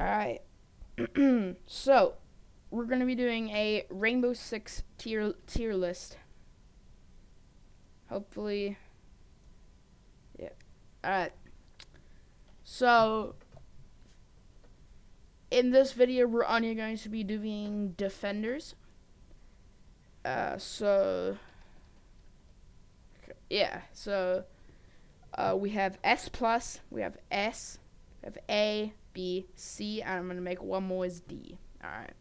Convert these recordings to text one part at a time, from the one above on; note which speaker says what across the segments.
Speaker 1: Alright. So, we're going to be doing a Rainbow Six tier list. Hopefully. Yeah. Alright. So, in this video, we're only going to be doing defenders. Yeah. So, we have S+, we have S, we have A, B, C, and I'm going to make one more as D. Alright.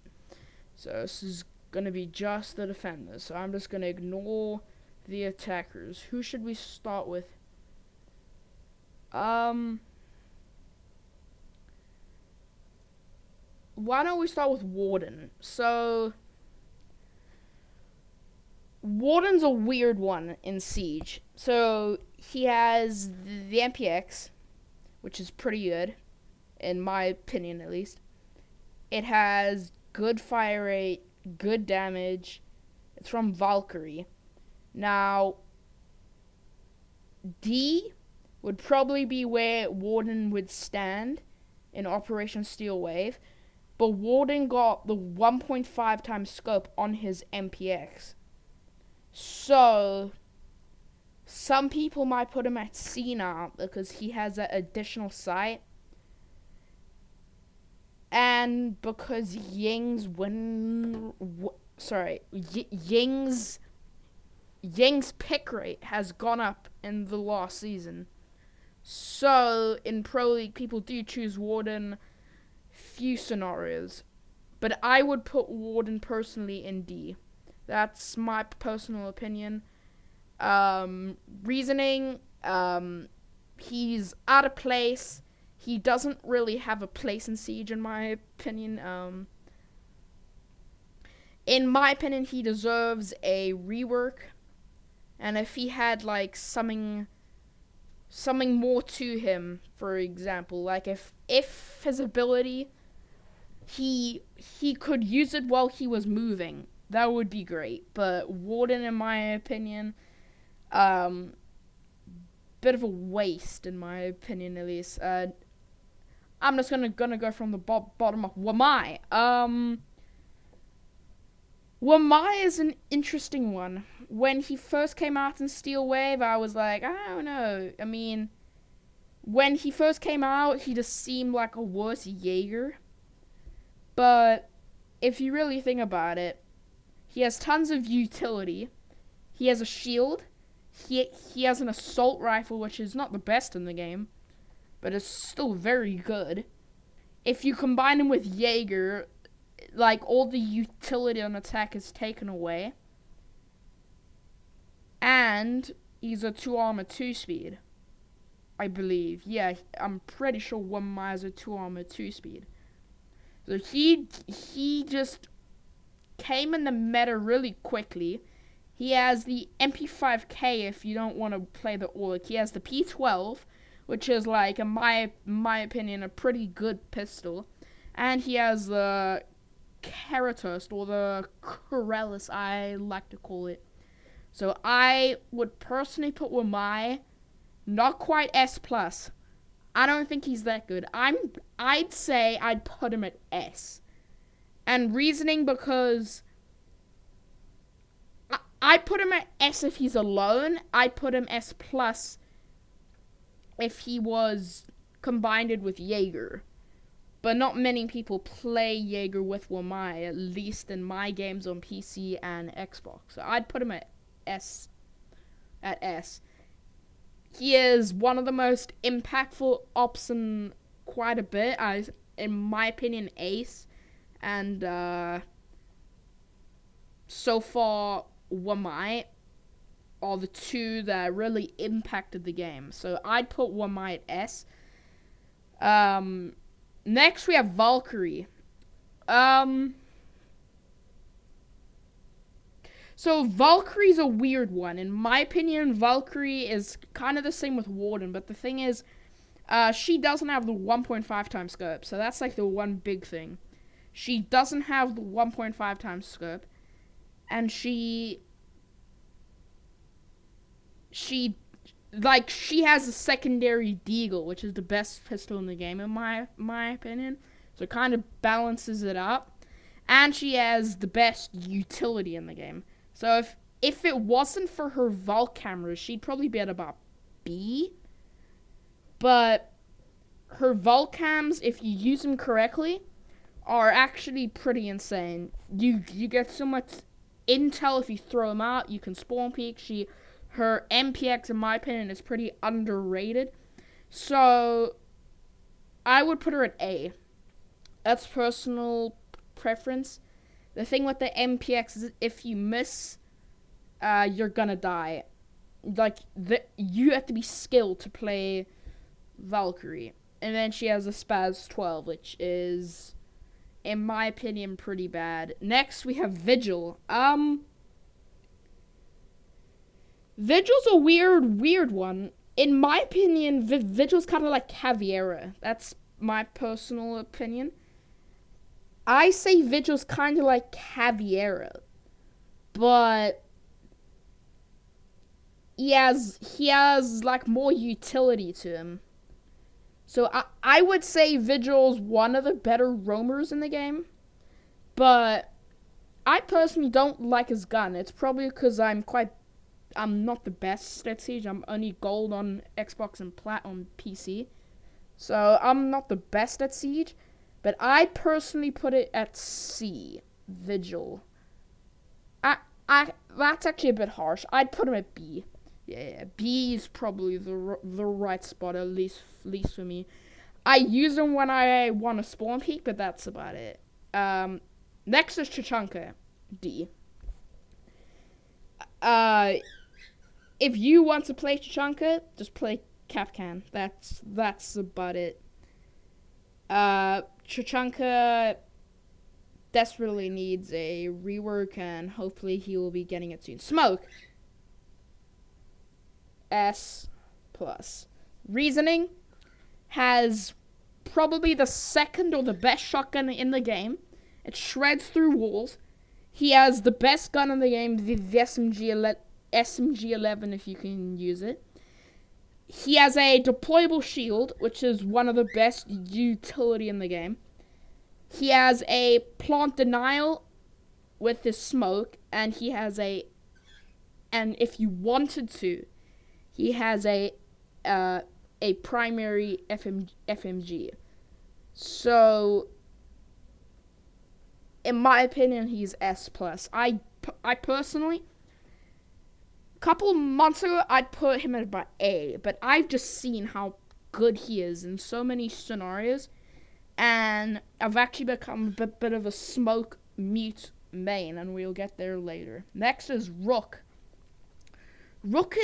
Speaker 1: So this is going to be just the defenders. So I'm just going to ignore the attackers. Who should we start with? Why don't we start with Warden? So Warden's a weird one in Siege. So he has the MPX, which is pretty good, in my opinion at least. It has good fire rate, good damage. It's from Valkyrie. Now, D would probably be where Warden would stand in Operation Steel Wave, but Warden got the 1.5 times scope on his MPX. So, some people might put him at C now because he has that additional sight. And because Ying's pick rate has gone up in the last season. So, in Pro League, people do choose Warden few scenarios. But I would put Warden personally in D. That's my personal opinion. Reasoning, he's out of place. He doesn't really have a place in Siege, in my opinion. In my opinion, he deserves a rework. And if he had, like, something more to him, for example, like if his ability, he could use it while he was moving, that would be great. But Warden, in my opinion, bit of a waste, in my opinion at least. I'm just gonna go from the bottom up. Wamai. Wamai is an interesting one. When he first came out in Steel Wave, I was like, I don't know. I mean, when he first came out, he just seemed like a worse Jaeger. But if you really think about it, he has tons of utility. He has a shield. He has an assault rifle, which is not the best in the game, but it's still very good. If you combine him with Jaeger, like, all the utility on attack is taken away. And he's a 2 armor 2 speed, I believe. Yeah, I'm pretty sure Wamai is a 2 armor 2 speed. So he just came in the meta really quickly. He has the MP5K if you don't want to play the Orc. He has the P12, which is, like, in my opinion, a pretty good pistol. And he has the Karatos, or the Corellis, I like to call it. So I would personally put Wamai not quite S+. I don't think he's that good. I'd say I'd put him at S. And reasoning because I'd put him at S if he's alone. I'd put him S+ if he was combined with Jaeger. But not many people play Jaeger with Wamai, at least in my games on PC and Xbox. So I'd put him at S. He is one of the most impactful ops in quite a bit. In my opinion, ace. And so far, Wamai are the two that really impacted the game. So I'd put Wamai at S. Next, we have Valkyrie. So Valkyrie's a weird one. In my opinion, Valkyrie is kind of the same with Warden, but the thing is, she doesn't have the 1.5 times scope, so that's, like, the one big thing. She doesn't have the 1.5 times scope, and she has a secondary deagle, which is the best pistol in the game, in my opinion. So it kind of balances it up. And she has the best utility in the game. So if it wasn't for her vault cameras, she'd probably be at about B. But her vault cams, if you use them correctly, are actually pretty insane. You get so much intel if you throw them out. You can spawn peek. Her MPX, in my opinion, is pretty underrated. So I would put her at A. That's personal preference. The thing with the MPX is if you miss, you're gonna die. Like, you have to be skilled to play Valkyrie. And then she has a Spaz 12, which is, in my opinion, pretty bad. Next, we have Vigil. Vigil's a weird one. In my opinion, Vigil's kind of like Caveira. That's my personal opinion. I say Vigil's kind of like Caveira, but he has like more utility to him. So I would say Vigil's one of the better roamers in the game, but I personally don't like his gun. It's probably because I'm not the best at Siege. I'm only gold on Xbox and plat on PC, so I'm not the best at Siege. But I personally put it at C, Vigil. That's actually a bit harsh. I'd put him at B. Yeah, B is probably the right spot, at least for me. I use him when I want to spawn peek, but that's about it. Next is Tachanka, D. If you want to play Tachanka, just play Kapkan. That's about it. Tachanka desperately needs a rework, and hopefully he will be getting it soon. Smoke, S+. Reasoning has probably the second or the best shotgun in the game. It shreds through walls. He has the best gun in the game, the SMG-11 if you can use it. He has a deployable shield, which is one of the best utility in the game. He has a plant denial with his smoke, and and if you wanted to, he has a primary FMG. So, in my opinion, he's S+. I personally, a couple months ago, I'd put him at about A, but I've just seen how good he is in so many scenarios, and I've actually become a bit of a smoke mute main, and we'll get there later. Next is Rook. Rook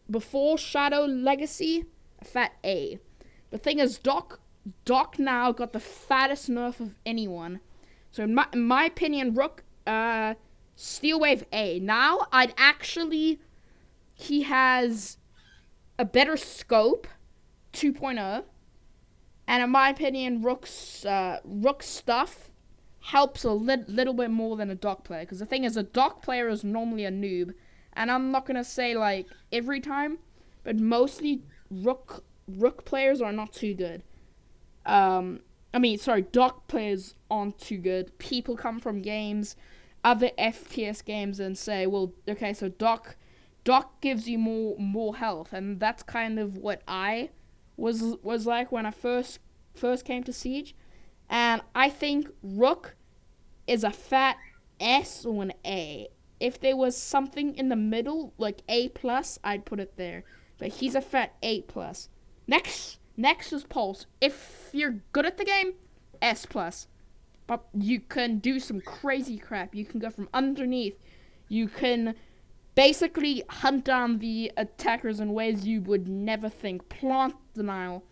Speaker 1: before Shadow Legacy, a fat A. The thing is, Doc now got the fattest nerf of anyone. So in my opinion, Rook, Steel Wave A. Now, he has a better scope, 2.0. And in my opinion, Rook's stuff helps a little bit more than a Doc player. Because the thing is, a Doc player is normally a noob. And I'm not going to say, like, every time, but mostly Rook players are not too good. Doc players aren't too good. People come from games, other FPS games, and say, well, okay, so Doc gives you more health. And that's kind of what I was like when I first came to Siege. And I think Rook is a fat S or an A. If there was something in the middle, like A+, I'd put it there. But he's a fat A+. Next is Pulse. If you're good at the game, S+. But you can do some crazy crap. You can go from underneath. You can basically hunt down the attackers in ways you would never think. Plant denial.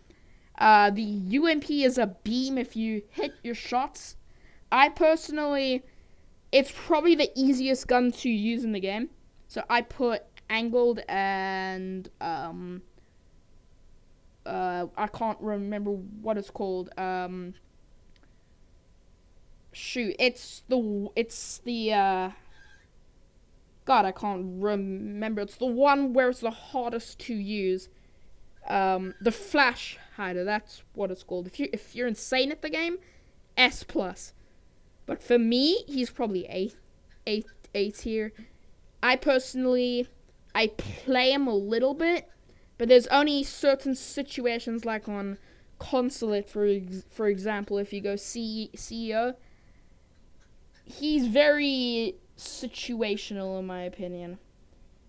Speaker 1: The UMP is a beam if you hit your shots. I personally, it's probably the easiest gun to use in the game. So I put angled and I can't remember what it's called. It's the God, I can't remember. It's the one where it's the hardest to use. The Flash Hider, that's what it's called. If you're insane at the game, S plus. But for me, he's probably A tier. I personally, I play him a little bit, but there's only certain situations, like on Consulate, for example. If you go CEO, he's very situational in my opinion.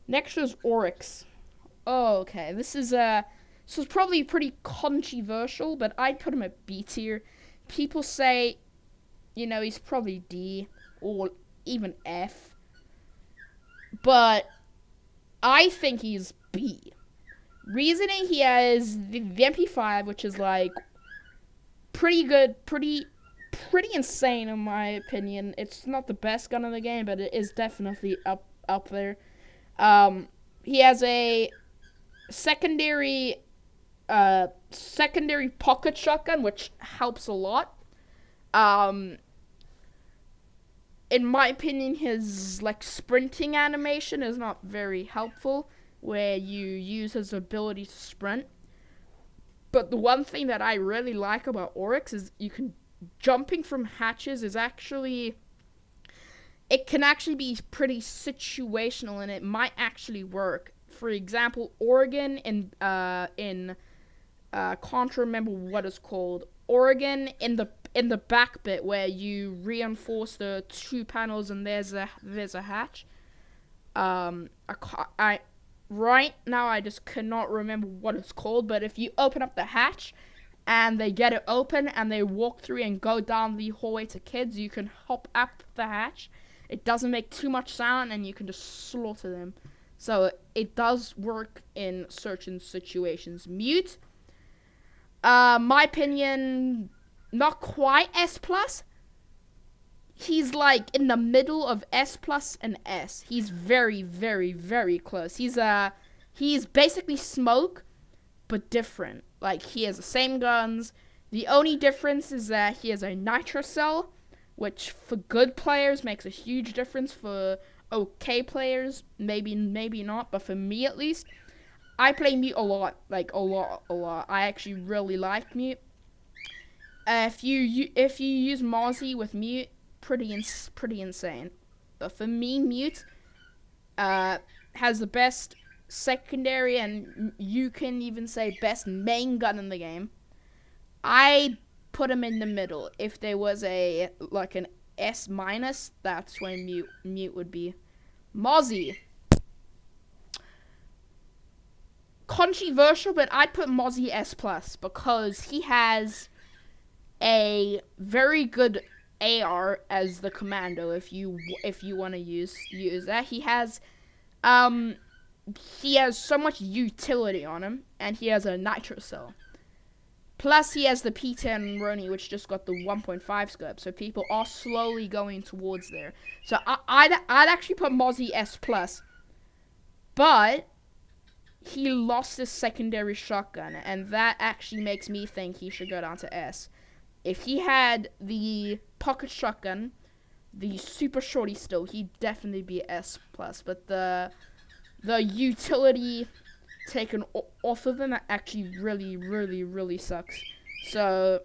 Speaker 1: Next is Oryx. Oh, okay. This is probably pretty controversial, but I'd put him at B tier. People say, he's probably D or even F, but I think he's B. Reasoning, he has the MP5, which is like pretty good, pretty insane in my opinion. It's not the best gun in the game, but it is definitely up there. He has a secondary secondary pocket shotgun, which helps a lot. Um, in my opinion, his like sprinting animation is not very helpful, where you use his ability to sprint. But the one thing that I really like about Oryx is jumping from hatches is actually, it can actually be pretty situational, and it might actually work. For example, Oregon can't remember what it's called. Oregon in the back bit where you reinforce the two panels and there's a hatch. I right now I just cannot remember what it's called, but if you open up the hatch and they get it open and they walk through and go down the hallway to kids, you can hop up the hatch. It doesn't make too much sound and you can just slaughter them. So it does work in certain situations. Mute, my opinion, not quite S plus. He's like in the middle of S plus and S. He's very, very, very close. He's basically Smoke, but different. Like, he has the same guns. The only difference is that he has a nitro cell, which for good players makes a huge difference. For okay players, maybe not, but for me at least, I play Mute a lot, like a lot. I actually really like Mute. If you use Mozzie with Mute, pretty insane. But for me, Mute has the best secondary, and you can even say best main gun in the game. I put him in the middle. If there was an S minus, that's when Mute would be. Mozzie, controversial, but I'd put Mozzie S plus because he has a very good AR as the commando. If you want to use that, he has so much utility on him, and he has a nitro cell. Plus, he has the P10 Roni, which just got the 1.5 scope, so people are slowly going towards there. So I'd actually put Mozzie S plus, but he lost his secondary shotgun, and that actually makes me think he should go down to S. If he had the pocket shotgun, the super shorty still, he'd definitely be S plus. But the utility taken off of him actually really sucks. So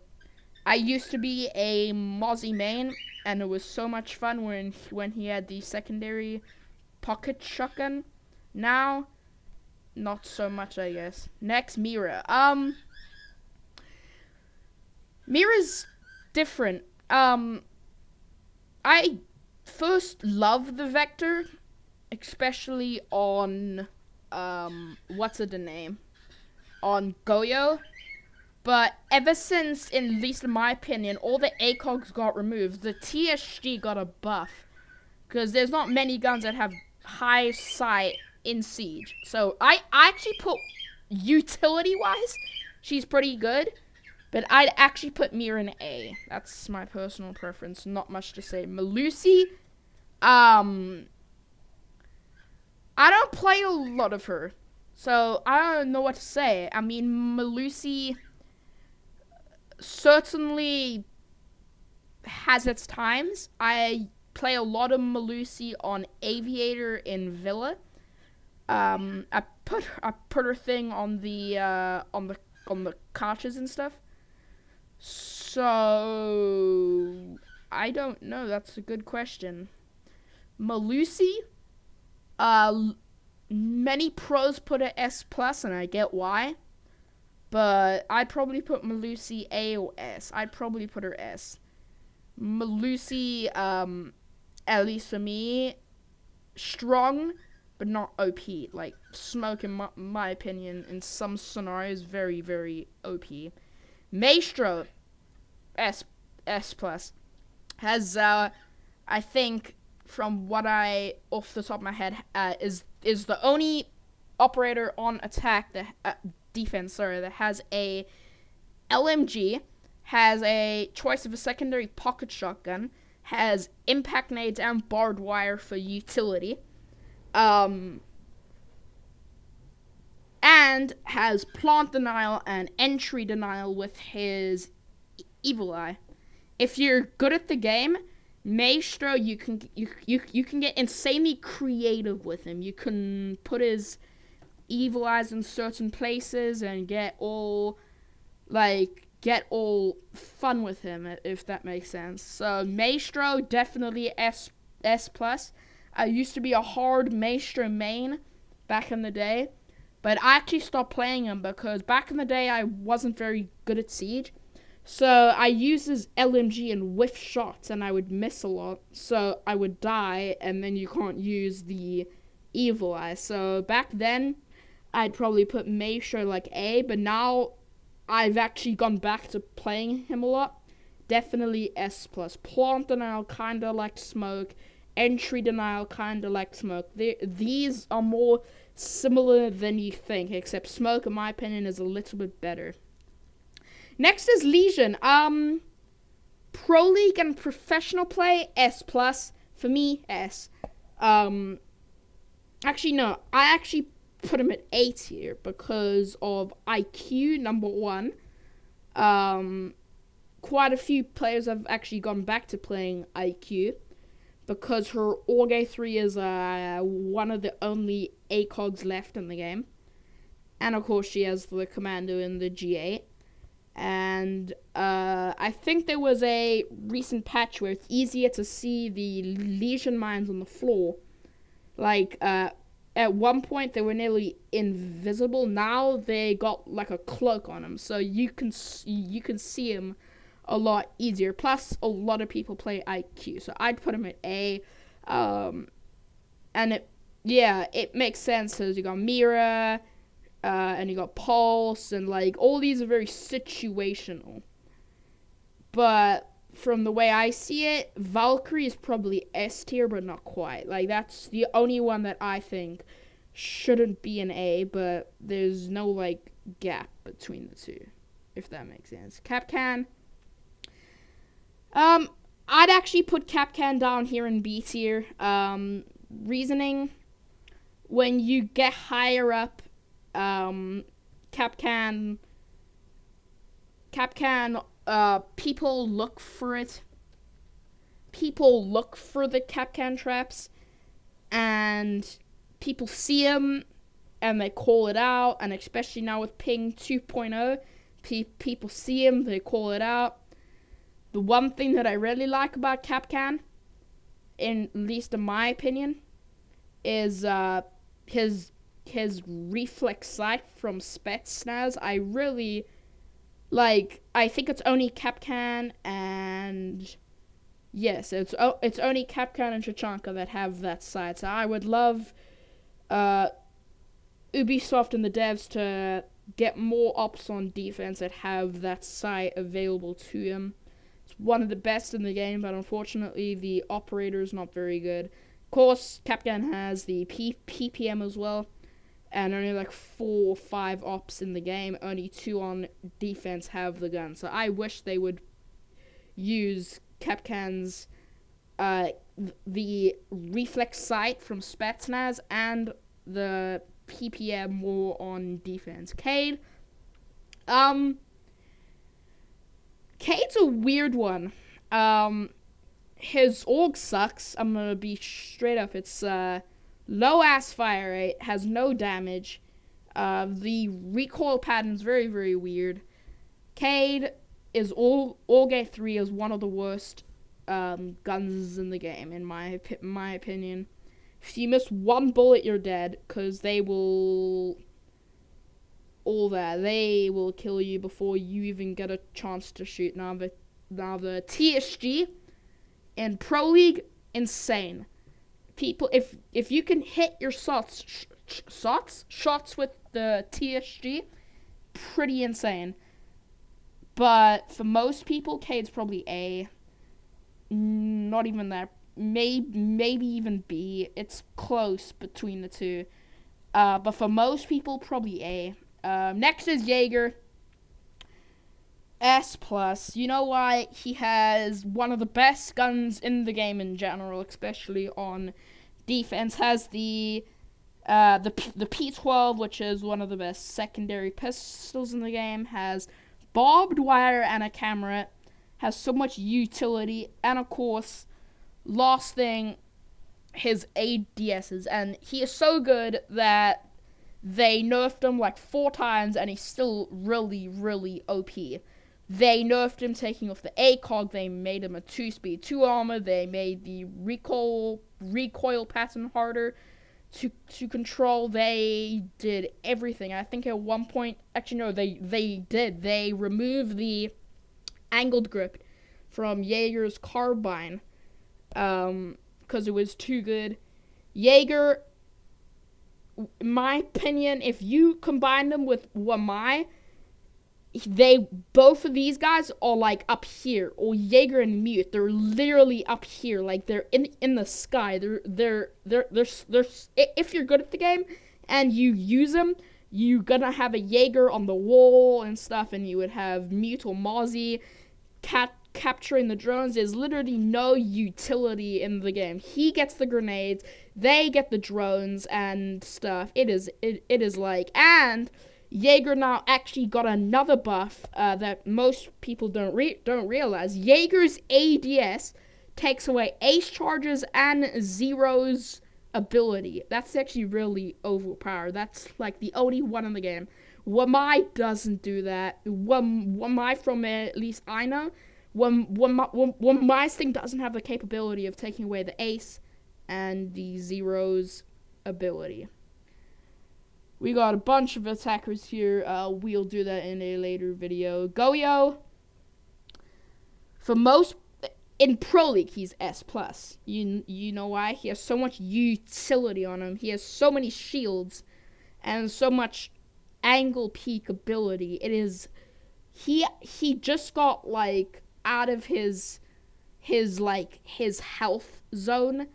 Speaker 1: I used to be a Mozzie main, and it was so much fun when he had the secondary pocket shotgun. Now, not so much, I guess. Next, Mira. Mira's different. I first love the Vector, especially on what's the name? On Goyo. But ever since, at least in my opinion, all the ACOGs got removed, the TSG got a buff. Because there's not many guns that have high sight in Siege. So I actually put, utility-wise, she's pretty good. But I'd actually put Mira in A. That's my personal preference. Not much to say. Melusi, I don't play a lot of her, so I don't know what to say. I mean, Melusi certainly has its times. I play a lot of Melusi on Aviator in Villa. I put her thing on the couches and stuff. So I don't know. That's a good question. Malusi, uh, many pros put it S plus, and I get why. But I'd probably put Malusi A or S. I'd probably put her S. Malusi, at least for me, strong, but not OP. Like, Smoke, in my opinion, in some scenarios, very, very OP. Maestro, S plus, has, I think, from what I, off the top of my head, is the only operator on attack, that, defense, sorry, that has a LMG, has a choice of a secondary pocket shotgun, has impact nades and barbed wire for utility, and has plant denial and entry denial with his evil eye. If you're good at the game, Maestro, you can get insanely creative with him. You can put his evil eyes in certain places and get all fun with him, if that makes sense. So Maestro, definitely S plus. I used to be a hard Maestro main back in the day, but I actually stopped playing him because back in the day I wasn't very good at Siege. So I used his LMG and whiff shots, and I would miss a lot, so I would die, and then you can't use the evil eye. So back then, I'd probably put Maestro like A, but now I've actually gone back to playing him a lot. Definitely S plus. Plant denial, kinda like Smoke. Entry denial, kinda like Smoke. These are more similar than you think, except Smoke, in my opinion, is a little bit better. Next is Lesion. Pro League and professional play, S plus. For me, S. Actually, no. I actually put him at A tier because of IQ, number one. Quite a few players have actually gone back to playing IQ because her Orge 3 is one of the only ACOGs left in the game. And of course, she has the Commando in the G8. And I think there was a recent patch where it's easier to see the Lesion mines on the floor. Like, at one point they were nearly invisible. Now they got like a cloak on them, so you can see them a lot easier. Plus, a lot of people play IQ, so I'd put them at A. And it makes sense because you got Mira, and you got Pulse, and like all these are very situational. But from the way I see it, Valkyrie is probably S tier, but not quite. Like, that's the only one that I think shouldn't be an A, but there's no, like, gap between the two, if that makes sense. Kapkan. I'd actually put Kapkan down here in B tier. Reasoning, when you get higher up, Kapkan, people look for it. People look for the Kapkan traps, and people see them, and they call it out, and especially now with Ping 2.0, people see them, they call it out. The one thing that I really like about Kapkan, at least in my opinion, is his reflex sight from Spetsnaz. I really like. I think it's only Kapkan and yes, it's only Kapkan and Tachanka that have that sight. So I would love Ubisoft and the devs to get more ops on defense that have that sight available to them. It's one of the best in the game, but unfortunately the operator is not very good. Of course, Kapkan has the PPM as well, and only like 4 or 5 ops in the game. Only 2 on defense have the gun. So I wish they would use Kapkan's the reflex sight from Spetsnaz and the PPM more on defense. Cade, Cade's a weird one. His org sucks. I'm gonna be straight up. It's low ass fire rate, has no damage. The recoil pattern is very, very weird. Cade is Allgate 3 is one of the worst guns in the game, in my opinion. If you miss one bullet, you're dead, because they will they will kill you before you even get a chance to shoot. Now the TSG in Pro League, insane. People, if you can hit your shots with the TSG, pretty insane. But for most people, Cade's probably A. Not even that. Maybe even B. It's close between the two. But for most people, probably A. Next is Jaeger. S+. You know why? He has one of the best guns in the game in general, especially on defense. Has the P12, which is one of the best secondary pistols in the game. Has barbed wire and a camera. Has so much utility. And of course, last thing, his ADSs. And he is so good that they nerfed him like 4 times, and he's still really, really OP. They nerfed him taking off the ACOG. They made him a 2-speed 2 armor. They made the recoil pattern harder to control. They did everything. I think at one point, actually no, they removed the angled grip from Jaeger's carbine because it was too good. Jaeger, in my opinion, if you combine them with Wamai, both of these guys are like up here, or Jaeger and Mute, they're literally up here, like they're in the sky. They're if you're good at the game and you use them, you're gonna have a Jaeger on the wall and stuff, and you would have Mute or Mozzie capturing the drones. There's literally no utility in the game. He gets the grenades, they get the drones and stuff. It is like, and Jaeger now actually got another buff that most people don't realize. Jaeger's ADS takes away ace charges and Zero's ability. That's actually really overpowered. That's like the only one in the game. Wamai doesn't do that. Wamai, from at least I know, Wamai's thing doesn't have the capability of taking away the ace and the Zero's ability. We got a bunch of attackers here. We'll do that in a later video. Goyo, for most, in Pro League, he's S+. You know why? He has so much utility on him. He has so many shields and so much angle peak ability. It is, he just got like out of his health zone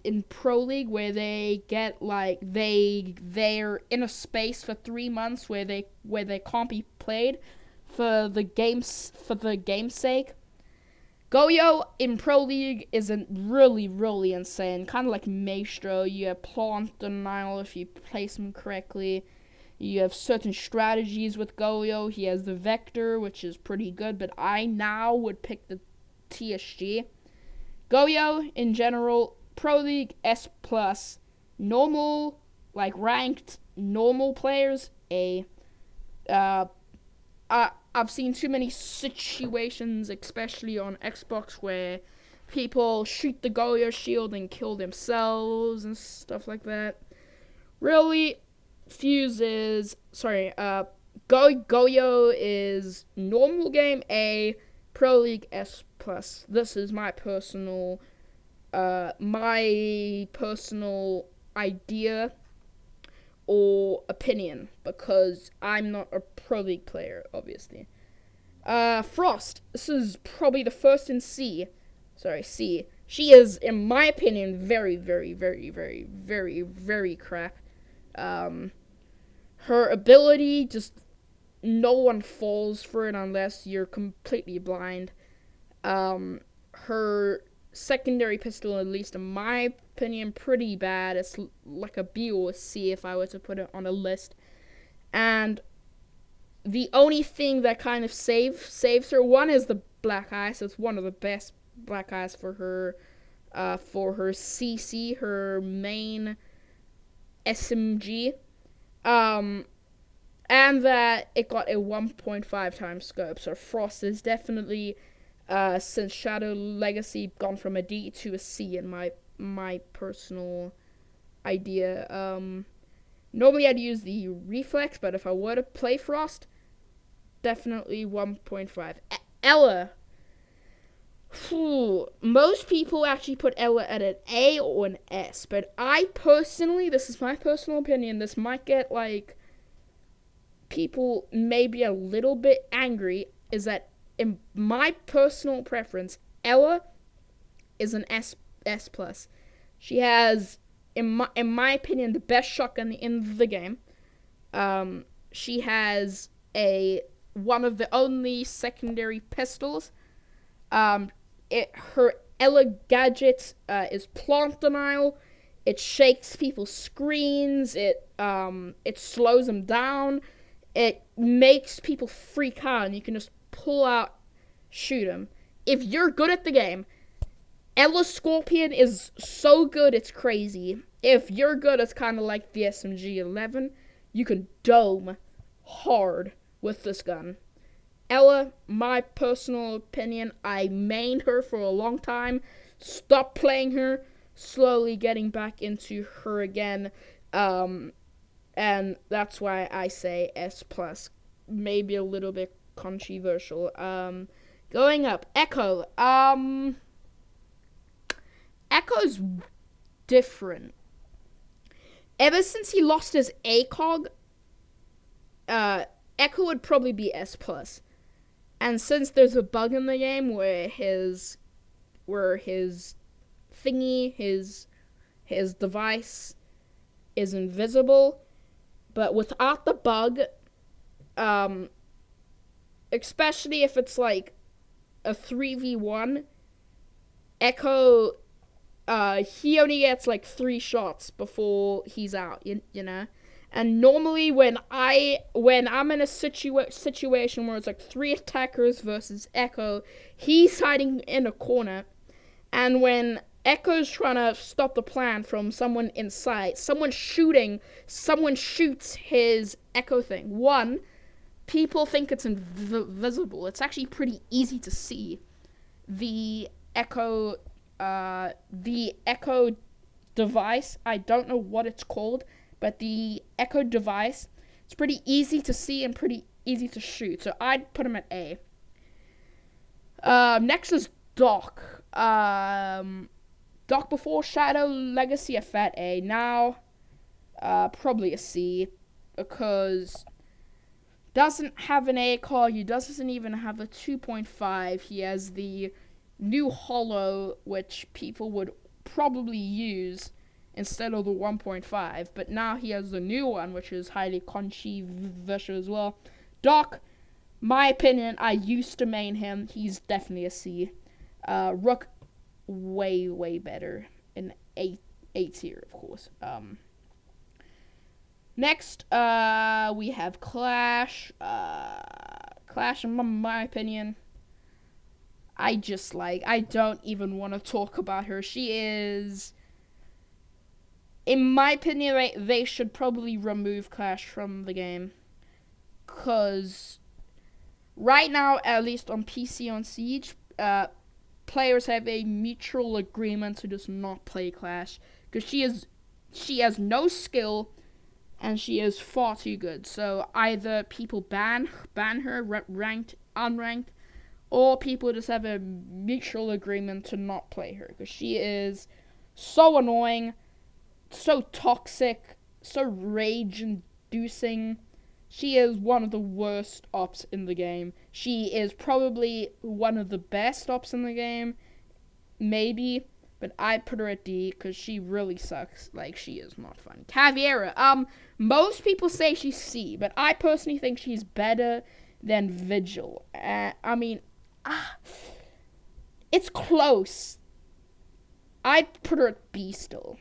Speaker 1: in Pro League, where they get like they're in a space for 3 months where they can't be played for the game's sake. Goyo in Pro League isn't really insane, kind of like Maestro. You have plant denial if you place him correctly. You have certain strategies with Goyo. He has the Vector, which is pretty good, but I now would pick the TSG. Goyo in general, Pro League S+, normal, like ranked normal players A. I've seen too many situations, especially on Xbox, where people shoot the Goyo shield and kill themselves and stuff like that. Really, Goyo is normal game A, Pro League S+. This is my personal idea or opinion, because I'm not a Pro League player, obviously. Frost, this is probably the first in C. She is, in my opinion, very, very, very, very, very, very crap. Her ability, just no one falls for it unless you're completely blind. Her secondary pistol, at least in my opinion, pretty bad. It's like a B or a C if I were to put it on a list. And the only thing that kind of saves her, one is the black eye, so it's one of the best black eyes for her for her CC, her main SMG. And that it got a 1.5 times scope. So Frost is definitely, since Shadow Legacy, gone from a D to a C in my personal idea. Normally I'd use the Reflex, but if I were to play Frost, definitely 1.5. Ela. Most people actually put Ela at an A or an S, but I personally, this is my personal opinion, this might get, like, people maybe a little bit angry, is that in my personal preference, Ela is an S+. She has, in my opinion, the best shotgun in the game. She has one of the only secondary pistols. Her Ela gadget is plant denial. It shakes people's screens. It slows them down. It makes people freak out, and you can just pull out, shoot them. If you're good at the game, Ela Scorpion is so good it's crazy. If you're good, it's kind of like the SMG-11. You can dome hard with this gun. Ela, my personal opinion, I mained her for a long time, stopped playing her, slowly getting back into her again, and that's why I say S+, maybe a little bit controversial. Going up, Echo. Echo's different. Ever since he lost his ACOG, Echo would probably be S+. And since there's a bug in the game where his thingy, his device is invisible, but without the bug, especially if it's like a 3v1, Echo, he only gets like 3 shots before he's out, you know? And normally when I'm in a situation where it's like 3 attackers versus Echo, he's hiding in a corner, and when Echo's trying to stop the plan from someone inside, someone shoots his Echo thing. One, people think it's invisible. It's actually pretty easy to see. The Echo device, I don't know what it's called, but the Echo device, it's pretty easy to see and pretty easy to shoot. So I'd put him at A. Next is Doc. Doc before Shadow Legacy, a fat A. Now, probably a C, because doesn't have an ACOG. He doesn't even have a 2.5. He has the new Holo, which people would probably use instead of the 1.5, but now he has the new one, which is highly controversial as well. Doc, my opinion, I used to main him. He's definitely a C. Rook, way better. In A tier, of course. Next, we have Clash. Clash, in my opinion, I don't even want to talk about her. She is, in my opinion, they should probably remove Clash from the game. Because right now, at least on PC on Siege, players have a mutual agreement to just not play Clash. Because she has no skill, and she is far too good. So either people ban her, ranked, unranked, or people just have a mutual agreement to not play her. Because she is so annoying, so toxic, so rage-inducing. She is one of the worst ops in the game. She is probably one of the best ops in the game, maybe, but I put her at D because she really sucks. Like, she is not fun. Caveira, most people say she's C, but I personally think she's better than Vigil. It's close. I'd put her at B still.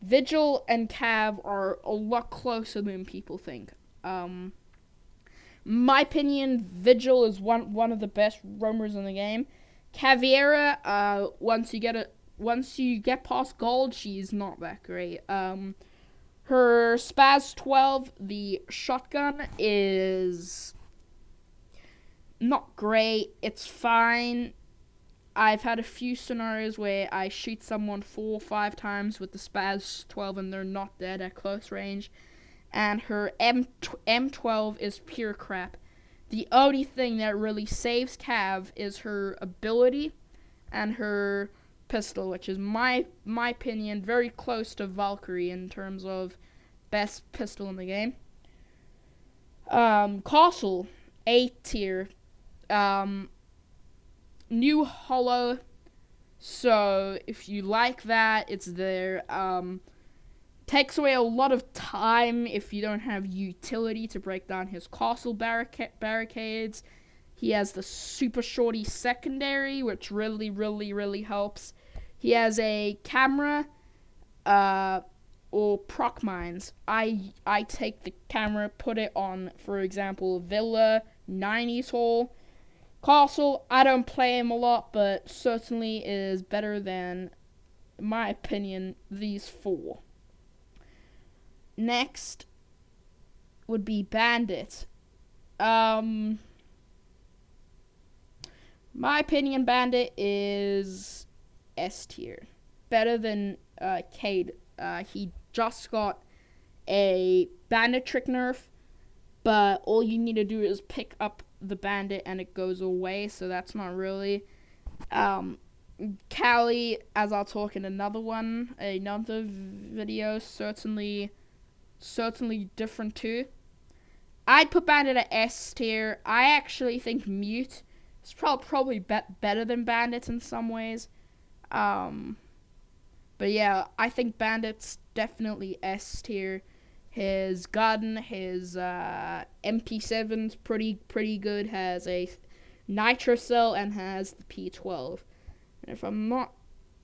Speaker 1: Vigil and Cav are a lot closer than people think. My opinion, Vigil is one of the best roamers in the game. Caveira, once you get once you get past gold, she's not that great. Her Spaz 12, the shotgun, is not great. It's fine. I've had a few scenarios where I shoot someone 4 or 5 times with the Spaz 12 and they're not dead at close range. And her M12 is pure crap. The only thing that really saves Cav is her ability and her pistol, which is my opinion very close to Valkyrie in terms of best pistol in the game. Castle, A tier. New holo, so if you like that, it's there. Takes away a lot of time if you don't have utility to break down his castle barricades. He has the super shorty secondary, which really helps. He has a camera, or proc mines. I take the camera, put it on, for example, Villa, 90s hall. Castle, I don't play him a lot, but certainly is better than, in my opinion, these 4. Next would be Bandit. My opinion, Bandit is S tier. Better than Cade. He just got a Bandit trick nerf, but all you need to do is pick up the Bandit and it goes away, so that's not really. Callie, as I'll talk in another video, certainly different too. I'd put Bandit at S tier. I actually think Mute is probably better than Bandit in some ways. But yeah, I think Bandit's definitely S tier. His gun, his MP7's pretty good. Has a nitro cell and has the P12. And if I'm not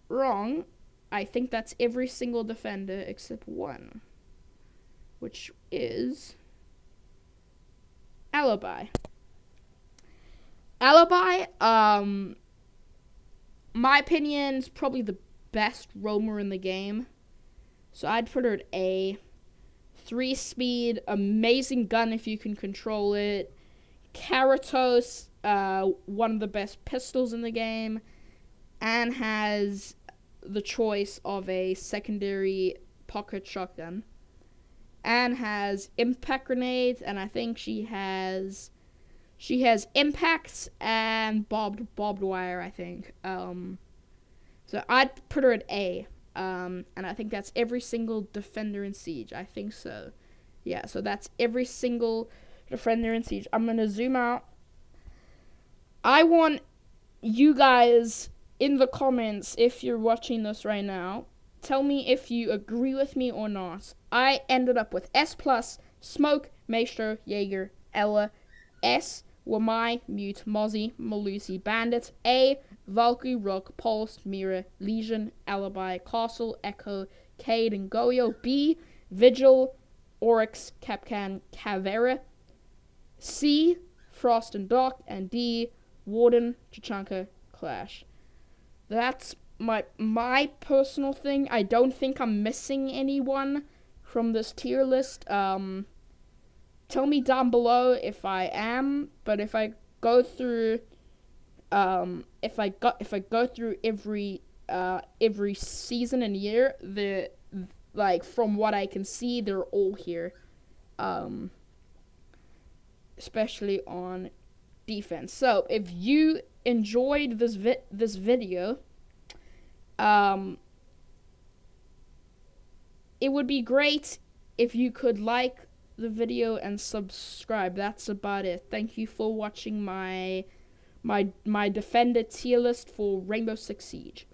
Speaker 1: wrong, I think that's every single defender except one, which is Alibi. Alibi, my opinion, is probably the best roamer in the game. So I'd put her at A. 3 speed, amazing gun if you can control it. Karatos, one of the best pistols in the game, and has the choice of a secondary pocket shotgun, and has impact grenades, and I think she has impacts and barbed wire, I think. So I'd put her at A. And I think that's every single defender in Siege. I think so. Yeah, so that's every single defender in Siege. I'm going to zoom out. I want you guys in the comments, if you're watching this right now, tell me if you agree with me or not. I ended up with S+, Smoke, Maestro, Jaeger, Ela. S were my Mute, Mozzie, Malusi, Bandits. A, Valkyrie, Rook, Pulse, Mira, Legion, Alibi, Castle, Echo, Cade, and Goyo. B, Vigil, Oryx, Kapkan, Caveira. C, Frost and Doc. And D, Warden, Tachanka, Clash. That's my personal thing. I don't think I'm missing anyone from this tier list. Tell me down below if I am, but if I go through if I go through every season and year, from what I can see, they're all here. Especially on defense. So if you enjoyed this video, it would be great if you could like the video and subscribe. That's about it. Thank you for watching my defender tier list for Rainbow Six Siege.